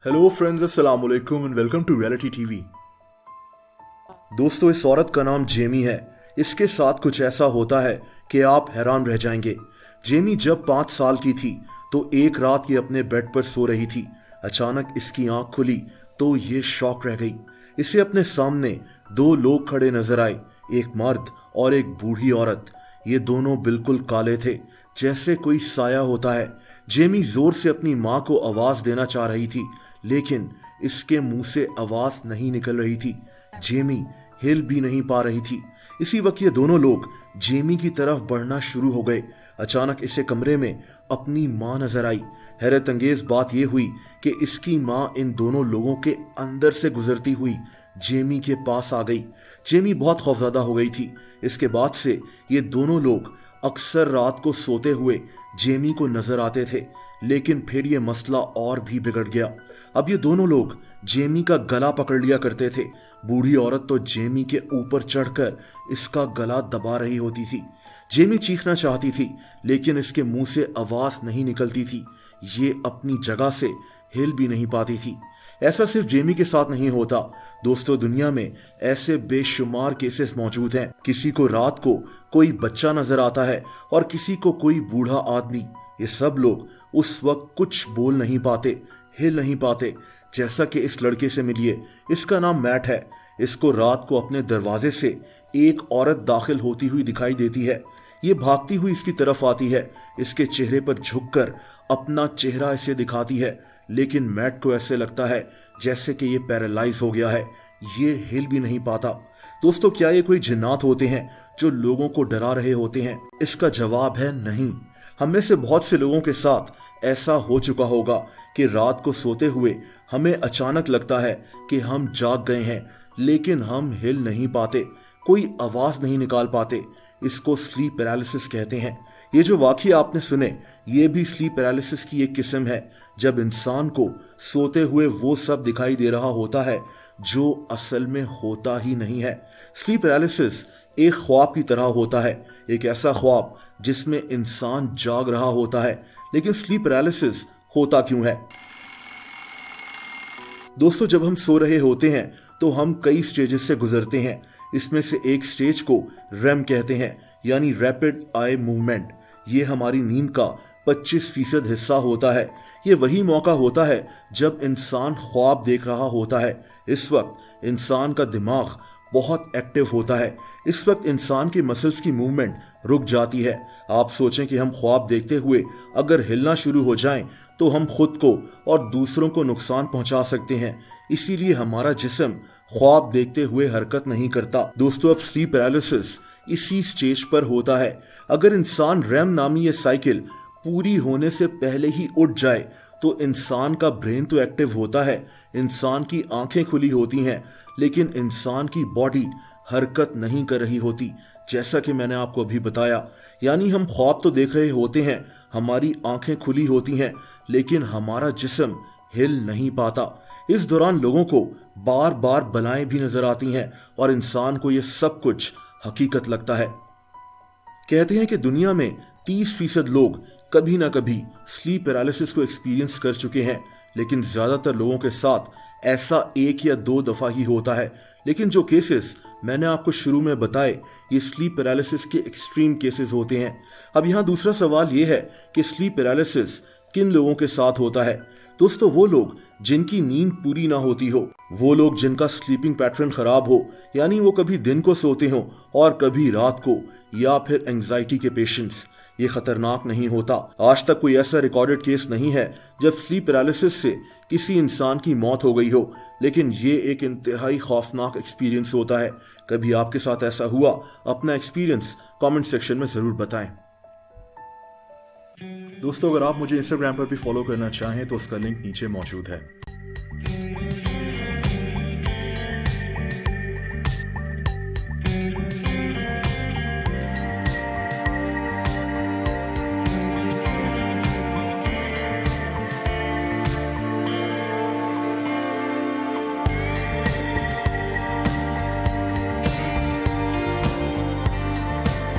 Hello friends, अस्सलाम वालेकुम and welcome to reality TV. दोस्तों, इस औरत का नाम जेमी है। इसके साथ कुछ ऐसा होता है कि आप हैरान रह जाएंगे। जेमी जब 5 साल की थी तो एक रात ये अपने बेड पर सो रही थी। अचानक इसकी आंख खुली तो ये शॉक रह गई। इसे अपने सामने 2 लोग खड़े नजर आए, एक मर्द और एक बूढ़ी औरत। ये दोनों बिल्कुल काले थे, जैसे कोई साया होता है। जेमी जोर से अपनी माँ को आवाज देना चाह रही थी, लेकिन इसके मुंह से आवाज नहीं निकल रही थी। जेमी हिल भी नहीं पा रही थी। इसी वक्त ये दोनों लोग जेमी की तरफ बढ़ना शुरू हो गए। अचानक इसे कमरे में अपनी माँ नजर आई। हैरत अंगेज बात यह हुई कि इसकी माँ इन दोनों लोगों के अंदर से गुजरती हुई जेमी के पास आ गई। जेमी बहुत खौफजदा हो गई थी। इसके बाद से ये दोनों लोग अक्सर रात को सोते हुए जेमी को नजर आते थे, लेकिन फिर ये मसला और भी बिगड़ गया। अब ये दोनों लोग जेमी का गला पकड़ लिया करते थे। बूढ़ी औरत तो जेमी के ऊपर चढ़कर इसका गला दबा रही होती थी। जेमी चीखना चाहती थी, लेकिन इसके मुंह से आवाज नहीं निकलती थी। ये अपनी जगह से हिल भी नहीं पाती थी। ऐसा सिर्फ जेमी के साथ नहीं होता दोस्तों, दुनिया में ऐसे बेशुमार केसेस मौजूद हैं। किसी को रात को कोई बच्चा नजर आता है और किसी को कोई बूढ़ा आदमी। ये सब लोग उस वक्त कुछ बोल नहीं पाते, हिल नहीं पाते। जैसा कि इस लड़के से मिलिए, इसका नाम मैट है। इसको रात को अपने दरवाजे से एक औरत दाखिल होती हुई दिखाई देती है। ये भागती हुई इसकी तरफ आती है, इसके चेहरे पर झुककर अपना चेहरा इसे दिखाती है, लेकिन मैट को ऐसे लगता है जैसे कि ये पैरालाइज हो गया है। ये हिल भी नहीं पाता। दोस्तों, क्या ये कोई जिन्नात होते हैं जो लोगों को डरा रहे होते हैं? इसका जवाब है नहीं। हम में से बहुत से लोगों के साथ ऐसा हो चुका होगा कि रात को सोते हुए हमें अचानक लगता है कि हम जाग गए हैं, लेकिन हम हिल नहीं पाते, कोई आवाज नहीं निकाल पाते। इसको स्लीप पैरालिसिस कहते हैं। ये जो वाकया आपने सुने, ये भी स्लीप पैरालिसिस की एक किस्म है, जब इंसान को सोते हुए वो सब दिखाई दे रहा होता है जो असल में होता ही नहीं है। स्लीप पैरालिसिस एक ख्वाब की तरह होता है, एक ऐसा ख्वाब जिसमें इंसान जाग रहा होता है। लेकिन स्लीप पैरालिसिस होता क्यों है? दोस्तों, जब हम सो रहे होते हैं तो हम कई स्टेजेस से गुजरते हैं। इसमें से एक स्टेज को रेम कहते हैं, यानी रैपिड आई मूवमेंट। ये हमारी नींद का 25% हिस्सा होता है। ये वही मौका होता है जब इंसान ख्वाब देख रहा होता है। इस वक्त इंसान का दिमाग बहुत एक्टिव होता है। इस वक्त इंसान की मसल्स की मूवमेंट रुक जाती है। आप सोचें कि हम ख्वाब देखते हुए अगर हिलना शुरू हो जाएं तो हम खुद को और दूसरों को नुकसान पहुंचा सकते हैं। इसीलिए हमारा जिस्म ख्वाब देखते हुए हरकत नहीं करता। दोस्तों, अब स्लीप पैरालिसिस इसी स्टेज पर होता है। अगर इंसान रैम नामी ये साइकिल पूरी होने से पहले ही उठ जाए तो इंसान का ब्रेन तो एक्टिव होता है, इंसान की आंखें खुली होती हैं, लेकिन इंसान की बॉडी हरकत नहीं कर रही होती। जैसा कि मैंने आपको अभी बताया, यानी हम ख्वाब तो देख रहे होते हैं, हमारी आंखें खुली होती हैं, लेकिन हमारा जिस्म हिल नहीं पाता। इस दौरान लोगों को बार बार बलाएं भी नजर आती हैं और इंसान को यह सब कुछ हकीकत लगता है। कहते हैं कि दुनिया में 30% लोग कभी ना कभी स्लीप पैरालिसिस को एक्सपीरियंस कर चुके हैं, लेकिन ज्यादातर लोगों के साथ ऐसा 1 या 2 दफा ही होता है। लेकिन जो केसेस मैंने आपको शुरू में बताए, ये स्लीप पैरालिसिस के एक्सट्रीम केसेस होते हैं। अब यहाँ दूसरा सवाल ये है कि स्लीप पैरालिसिस किन लोगों के साथ होता है? दोस्तों, वो लोग जिनकी नींद पूरी ना होती हो, वो लोग जिनका स्लीपिंग पैटर्न खराब हो, यानी वो कभी दिन को सोते हो और कभी रात को, या फिर एंजाइटी के पेशेंट्स। ये खतरनाक नहीं होता। आज तक कोई ऐसा रिकॉर्डेड केस नहीं है जब स्लीप पैरालिसिस से किसी इंसान की मौत हो गई हो, लेकिन ये एक इंतहाई खौफनाक एक्सपीरियंस होता है। कभी आपके साथ ऐसा हुआ? अपना एक्सपीरियंस कमेंट सेक्शन में जरूर बताएं। दोस्तों, अगर आप मुझे इंस्टाग्राम पर भी फॉलो करना चाहें तो उसका लिंक नीचे मौजूद है।